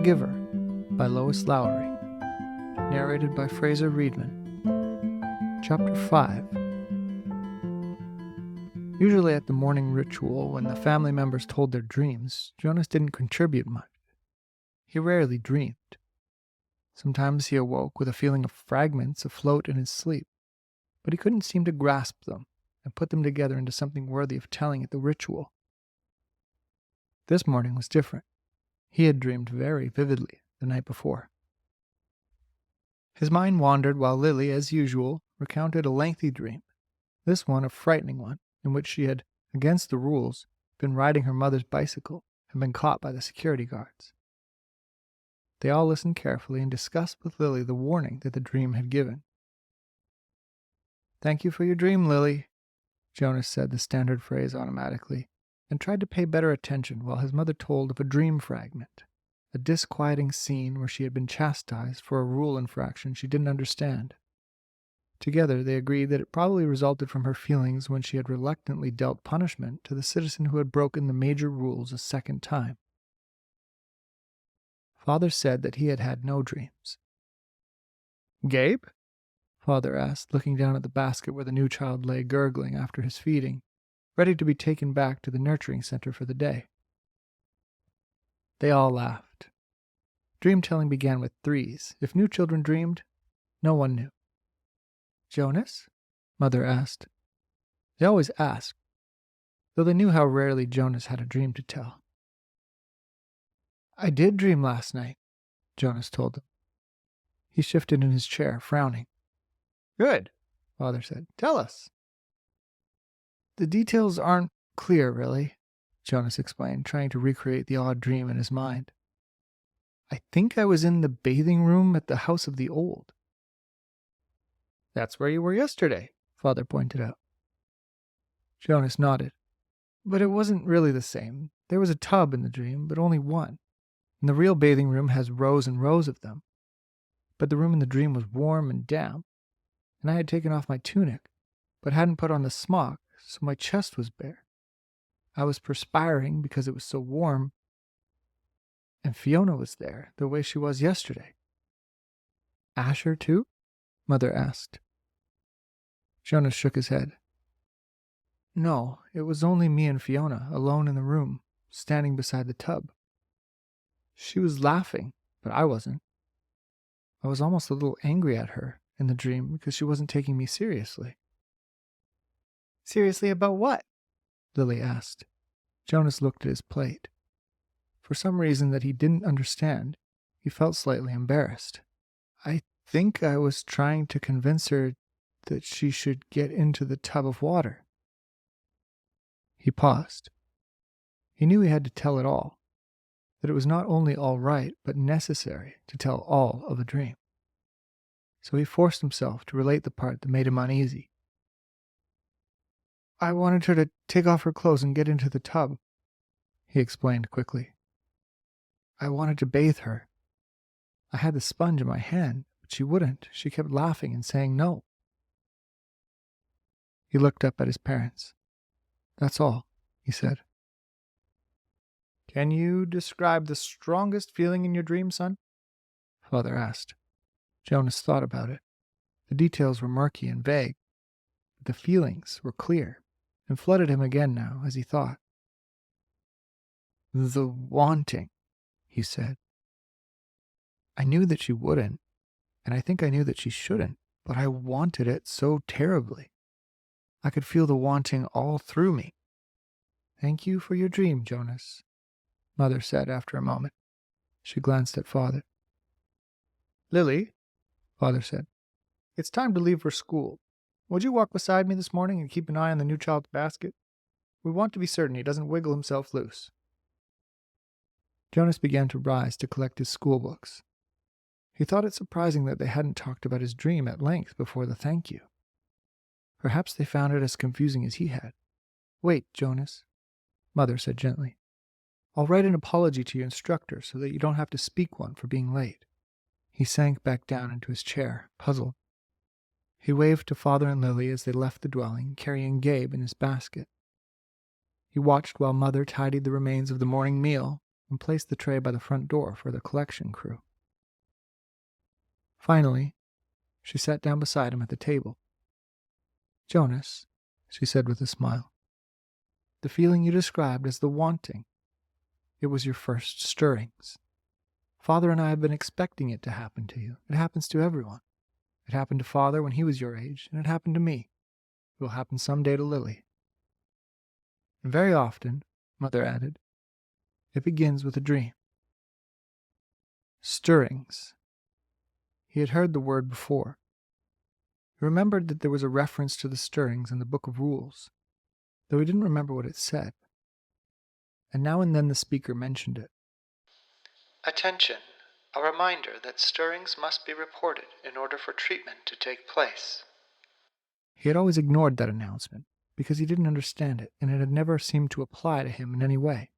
Giver by Lois Lowry. Narrated by Fraser Readman. Chapter 5. Usually at the morning ritual, when the family members told their dreams, Jonas didn't contribute much. He rarely dreamed. Sometimes he awoke with a feeling of fragments afloat in his sleep, but he couldn't seem to grasp them and put them together into something worthy of telling at the ritual. This morning was different. He had dreamed very vividly the night before. His mind wandered while Lily, as usual, recounted a lengthy dream, this one a frightening one, in which she had, against the rules, been riding her mother's bicycle and been caught by the security guards. They all listened carefully and discussed with Lily the warning that the dream had given. "Thank you for your dream, Lily," Jonas said the standard phrase automatically, and tried to pay better attention while his mother told of a dream fragment, a disquieting scene where she had been chastised for a rule infraction she didn't understand. Together they agreed that it probably resulted from her feelings when she had reluctantly dealt punishment to the citizen who had broken the major rules a second time. Father said that he had had no dreams. "Gabe?" Father asked, looking down at the basket where the new child lay gurgling after his feeding, ready to be taken back to the nurturing center for the day. They all laughed. Dream-telling began with threes. If new children dreamed, no one knew. "Jonas?" Mother asked. They always asked, though they knew how rarely Jonas had a dream to tell. "I did dream last night," Jonas told them. He shifted in his chair, frowning. "Good," Father said. "Tell us." "The details aren't clear, really," Jonas explained, trying to recreate the odd dream in his mind. "I think I was in the bathing room at the House of the Old." "That's where you were yesterday," Father pointed out. Jonas nodded. "But it wasn't really the same. There was a tub in the dream, but only one. And the real bathing room has rows and rows of them. But the room in the dream was warm and damp, and I had taken off my tunic, but hadn't put on the smock, so my chest was bare. I was perspiring because it was so warm, and Fiona was there, the way she was yesterday." "Asher, too?" Mother asked. Jonas shook his head. "No, it was only me and Fiona, alone in the room, standing beside the tub. She was laughing, but I wasn't. I was almost a little angry at her in the dream because she wasn't taking me seriously." "Seriously about what?" Lily asked. Jonas looked at his plate. For some reason that he didn't understand, he felt slightly embarrassed. "I think I was trying to convince her that she should get into the tub of water." He paused. He knew he had to tell it all, that it was not only all right, but necessary to tell all of a dream. So he forced himself to relate the part that made him uneasy. "I wanted her to take off her clothes and get into the tub," he explained quickly. "I wanted to bathe her. I had the sponge in my hand, but she wouldn't. She kept laughing and saying no." He looked up at his parents. "That's all," he said. "Can you describe the strongest feeling in your dream, son?" Father asked. Jonas thought about it. The details were murky and vague, but the feelings were clear and flooded him again now as he thought. "The wanting," he said. "I knew that she wouldn't, and I think I knew that she shouldn't, but I wanted it so terribly. I could feel the wanting all through me." "Thank you for your dream, Jonas," Mother said after a moment. She glanced at Father. "Lily," Father said, "it's time to leave for school. Would you walk beside me this morning and keep an eye on the new child's basket? We want to be certain he doesn't wiggle himself loose." Jonas began to rise to collect his school books. He thought it surprising that they hadn't talked about his dream at length before the thank you. Perhaps they found it as confusing as he had. "Wait, Jonas," Mother said gently. "I'll write an apology to your instructor so that you don't have to speak one for being late." He sank back down into his chair, puzzled. He waved to Father and Lily as they left the dwelling, carrying Gabe in his basket. He watched while Mother tidied the remains of the morning meal and placed the tray by the front door for the collection crew. Finally, she sat down beside him at the table. "Jonas," she said with a smile, "the feeling you described as the wanting, it was your first stirrings. Father and I have been expecting it to happen to you. It happens to everyone. It happened to Father when he was your age, and it happened to me. It will happen someday to Lily. And very often," Mother added, "it begins with a dream." Stirrings. He had heard the word before. He remembered that there was a reference to the stirrings in the Book of Rules, though he didn't remember what it said. And now and then the speaker mentioned it. "Attention! A reminder that stirrings must be reported in order for treatment to take place." He had always ignored that announcement because he didn't understand it, and it had never seemed to apply to him in any way.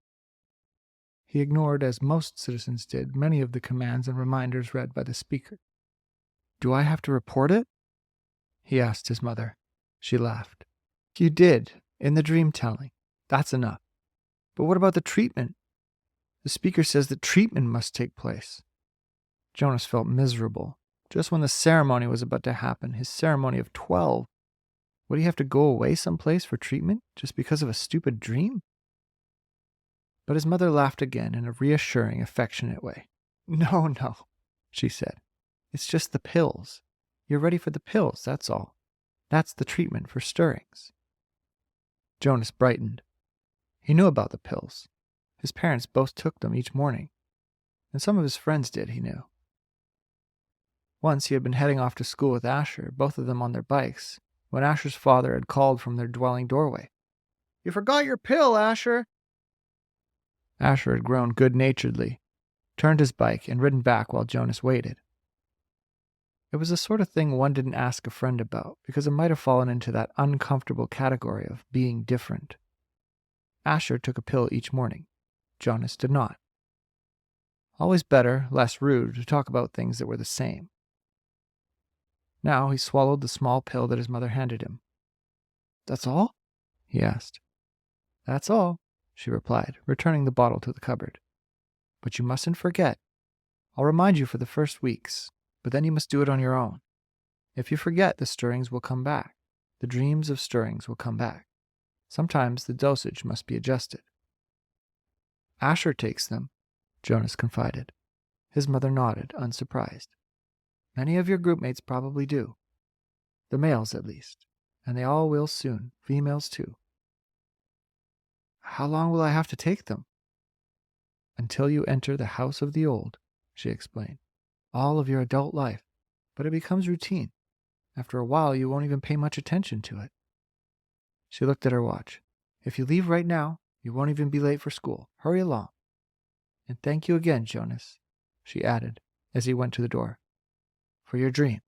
He ignored, as most citizens did, many of the commands and reminders read by the speaker. "Do I have to report it?" he asked his mother. She laughed. "You did, in the dream telling. That's enough. But what about the treatment? The speaker says that treatment must take place." Jonas felt miserable. Just when the ceremony was about to happen, his ceremony of 12, would he have to go away someplace for treatment just because of a stupid dream? But his mother laughed again in a reassuring, affectionate way. "No, she said. "It's just the pills. You're ready for the pills, that's all. That's the treatment for stirrings." Jonas brightened. He knew about the pills. His parents both took them each morning, and some of his friends did, he knew. Once he had been heading off to school with Asher, both of them on their bikes, when Asher's father had called from their dwelling doorway. "You forgot your pill, Asher!" Asher had grown good-naturedly, turned his bike, and ridden back while Jonas waited. It was the sort of thing one didn't ask a friend about, because it might have fallen into that uncomfortable category of being different. Asher took a pill each morning. Jonas did not. Always better, less rude, to talk about things that were the same. Now he swallowed the small pill that his mother handed him. "That's all?" he asked. "That's all," she replied, returning the bottle to the cupboard. "But you mustn't forget. I'll remind you for the first weeks, but then you must do it on your own. If you forget, the stirrings will come back. The dreams of stirrings will come back. Sometimes the dosage must be adjusted." "Asher takes them," Jonas confided. His mother nodded, unsurprised. "Many of your groupmates probably do. The males, at least. And they all will soon, females too." "How long will I have to take them?" "Until you enter the house of the old," she explained. "All of your adult life. But it becomes routine. After a while, you won't even pay much attention to it." She looked at her watch. "If you leave right now, you won't even be late for school. Hurry along. And thank you again, Jonas," she added as he went to the door, "for your dream."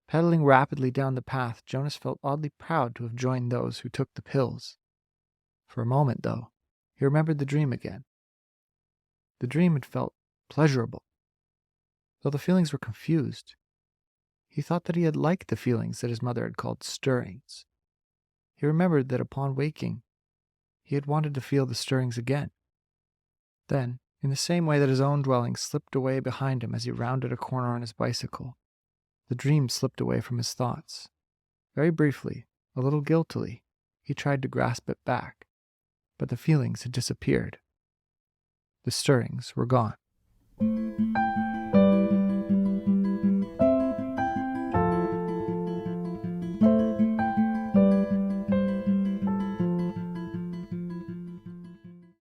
Pedaling rapidly down the path, Jonas felt oddly proud to have joined those who took the pills. For a moment, though, he remembered the dream again. The dream had felt pleasurable, though the feelings were confused. He thought that he had liked the feelings that his mother had called stirrings. He remembered that upon waking, he had wanted to feel the stirrings again. Then, in the same way that his own dwelling slipped away behind him as he rounded a corner on his bicycle, the dream slipped away from his thoughts. Very briefly, a little guiltily, he tried to grasp it back, but the feelings had disappeared. The stirrings were gone.